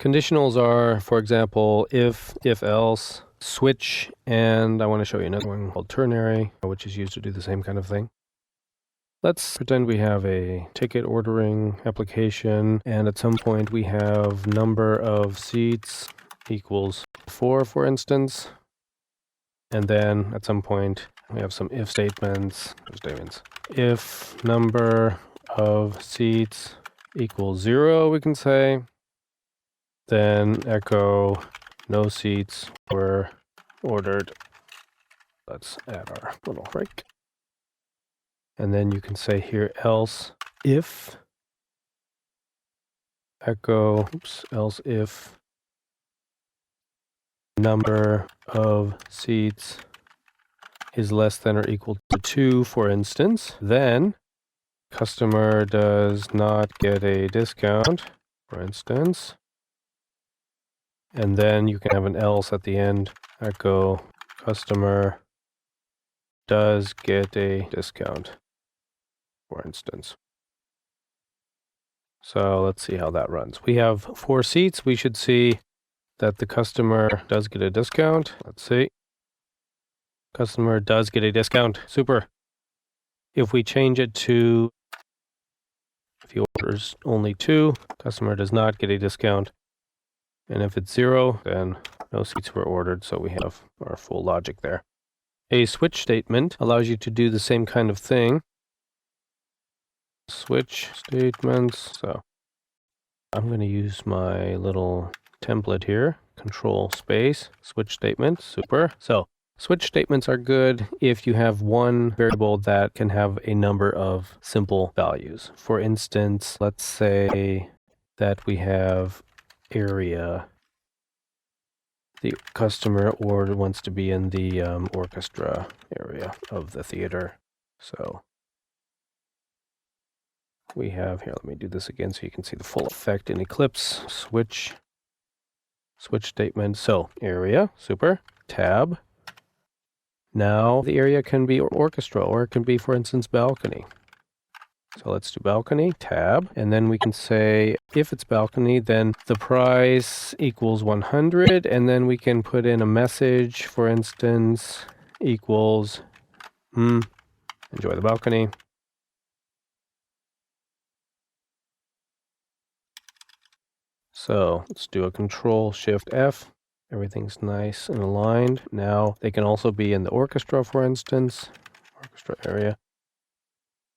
Conditionals are, for example, if else, switch, and I want to show you another one called ternary, which is used to do the same kind of thing. Let's pretend we have a ticket ordering application, and at some point we have number of seats equals 4, for instance. And then at some point we have some if statements. If number of seats equals 0, we can say, then echo no seats were ordered. Let's add our little break. And then you can say here else if else if number of seats is less than or equal to 2, for instance, then customer does not get a discount, for instance. And then you can have an else at the end, echo customer does get a discount, for instance. So let's see how that runs. We have 4 seats. We should see that the customer does get a discount. Let's see. Customer does get a discount. Super. If we change it to, if he orders only 2, customer does not get a discount. And if it's 0, then no seats were ordered. So we have our full logic there. A switch statement allows you to do the same kind of thing. Switch statements. So I'm going to use my little template here. Control space, switch statement. Super. So switch statements are good if you have one variable that can have a number of simple values. For instance, let's say that we have area. The customer wants to be in the orchestra area of the theater. So we have here, let me do this again so you can see the full effect in Eclipse. Switch statement. So area, super, tab. Now the area can be orchestra, or it can be, for instance, balcony. So let's do balcony, tab, and then we can say if it's balcony, then the price equals 100, and then we can put in a message, for instance, equals, enjoy the balcony. So let's do a Control-Shift-F. Everything's nice and aligned. Now they can also be in the orchestra, for instance, orchestra area.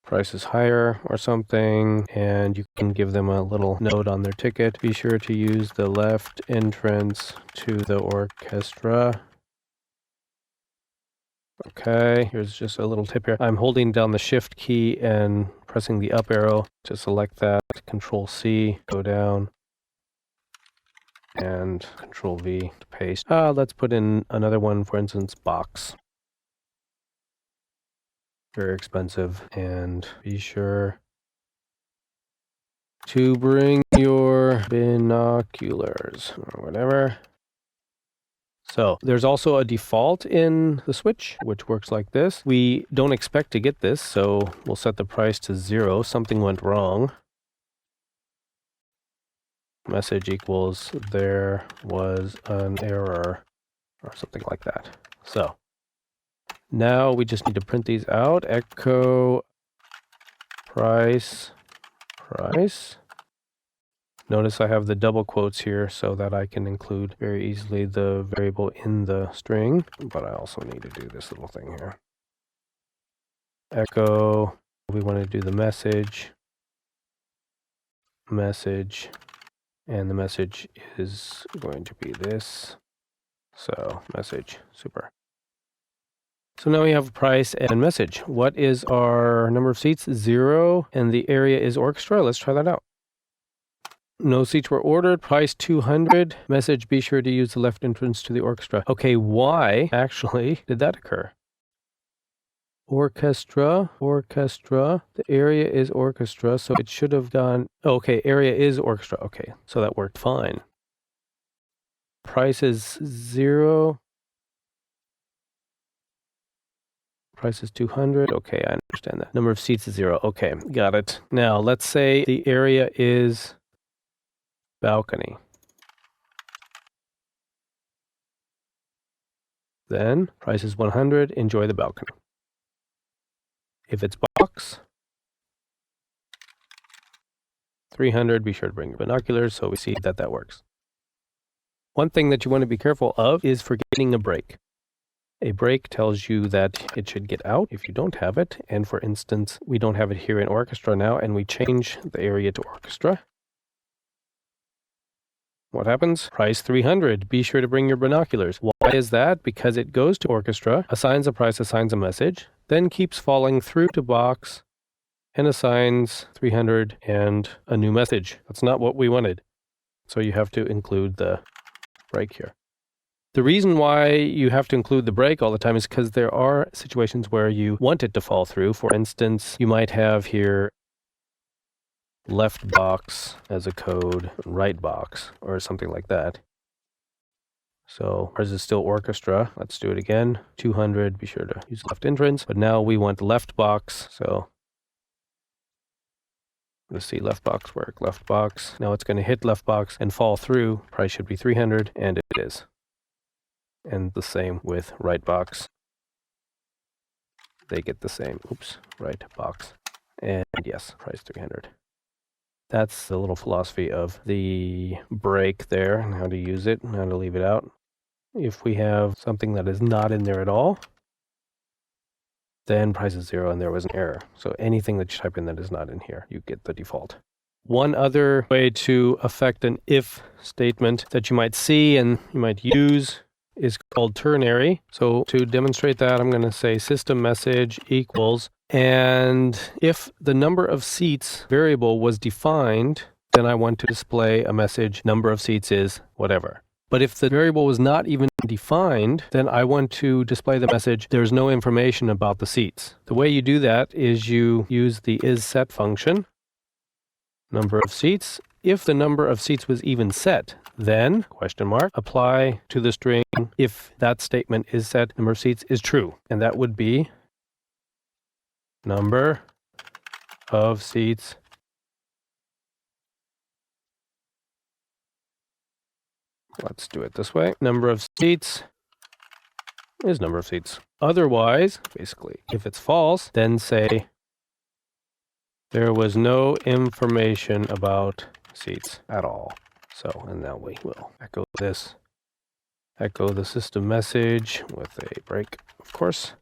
Price is higher or something, and you can give them a little note on their ticket. Be sure to use the left entrance to the orchestra. Okay, here's just a little tip here. I'm holding down the Shift key and pressing the up arrow to select that. Control C, go down, and Control V to paste. Let's put in another one, for instance, box. Very expensive, and be sure to bring your binoculars or whatever. So there's also a default in the switch, which works like this. We don't expect to get this, so we'll set the price to 0. Something went wrong. Message equals there was an error or something like that. So now we just need to print these out. Echo price. Notice I have the double quotes here so that I can include very easily the variable in the string, but I also need to do this little thing here. Echo, we want to do the message, and the message is going to be this. So message, super. So now we have price and message. What is our number of seats? 0, and the area is orchestra. Let's try that out. No seats were ordered. Price 200. Message, be sure to use the left entrance to the orchestra. Okay, why actually did that occur? Orchestra. The area is orchestra, so it should have gone. Okay, area is orchestra. Okay, so that worked fine. Price is 0. Price is 200. Okay, I understand that. Number of seats is 0. Okay, got it. Now, let's say the area is balcony. then price is 100, enjoy the balcony. If it's box, 300, be sure to bring your binoculars, so we see that that works. One thing that you want to be careful of is forgetting a break. A break tells you that it should get out if you don't have it, and for instance, we don't have it here in orchestra now, and we change the area to orchestra. What happens? Price 300. Be sure to bring your binoculars. Why is that? Because it goes to orchestra, assigns a price, assigns a message, then keeps falling through to box, and assigns 300 and a new message. That's not what we wanted. So you have to include the break here. The reason why you have to include the break all the time is because there are situations where you want it to fall through. For instance, you might have here left box as a code, right box, or something like that. So ours is still orchestra. Let's do it again. 200, be sure to use left entrance. But now we want left box, so let's see, left box work, left box. Now it's going to hit left box and fall through. Price should be 300, and it is. And the same with right box. They get the same. Oops, right box. And yes, price 300. That's the little philosophy of the break there, and how to use it, and how to leave it out. If we have something that is not in there at all, then price is 0 and there was an error. So anything that you type in that is not in here, you get the default. One other way to affect an if statement that you might see and you might use is called ternary. So to demonstrate that, I'm going to say system message equals, and if the number of seats variable was defined, then I want to display a message, number of seats is whatever. But if the variable was not even defined, then I want to display the message, there's no information about the seats. The way you do that is you use the isSet function, number of seats. If the number of seats was even set, then, question mark, apply to the string if that statement is set, number of seats is true. And that would be number of seats let's do it this way. Number of seats is number of seats. Otherwise, basically, if it's false, then say there was no information about seats at all. So, and now we will echo this. Echo the system message with a break, of course.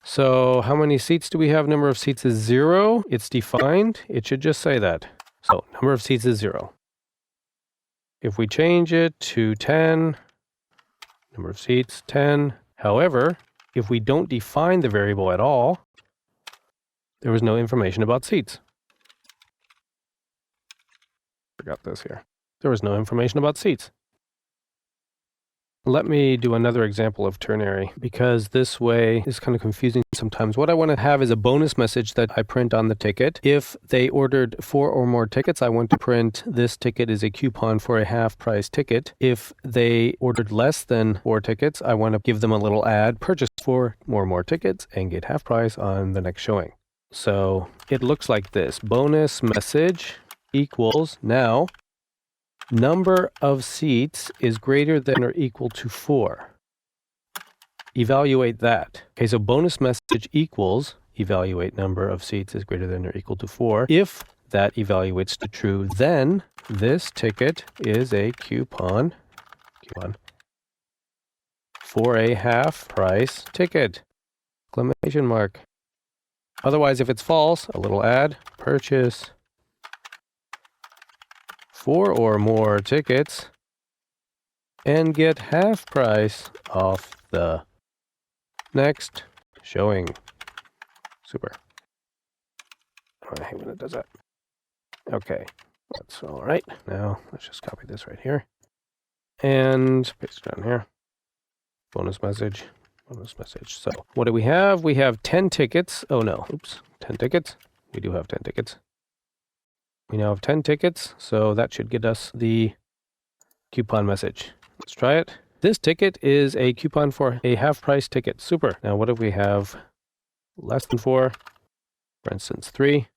So how many seats do we have? Number of seats is 0. It's defined. It should just say that. So number of seats is 0. If we change it to 10, number of seats, 10. However, if we don't define the variable at all, there was no information about seats. Forgot this here. There was no information about seats. Let me do another example of ternary, because this way is kind of confusing sometimes. What I want to have is a bonus message that I print on the ticket. If they ordered 4 or more tickets, I want to print this ticket is a coupon for a half-price ticket. If they ordered less than 4 tickets, I want to give them a little ad, purchase 4 or more tickets, and get half price on the next showing. So it looks like this. Bonus message equals now number of seats is greater than or equal to 4. Evaluate that. Okay, so bonus message equals evaluate number of seats is greater than or equal to 4. If that evaluates to true, then this ticket is a coupon for a half price ticket. Exclamation mark. Otherwise, if it's false, a little ad, purchase 4 or more tickets and get half price off the next showing. Super. I hate when it does that. Okay, that's all right. Now let's just copy this right here and paste it down here. Bonus message. So what do we have? We have 10 tickets. Oh no, oops, 10 tickets. We do have 10 tickets. We now have 10 tickets, so that should get us the coupon message. Let's try it. This ticket is a coupon for a half-price ticket. Super. Now, what if we have less than 4? For instance, 3.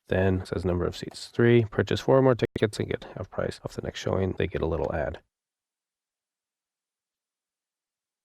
Then it says number of seats 3. Purchase 4 more tickets and get half price off the next showing. They get a little ad.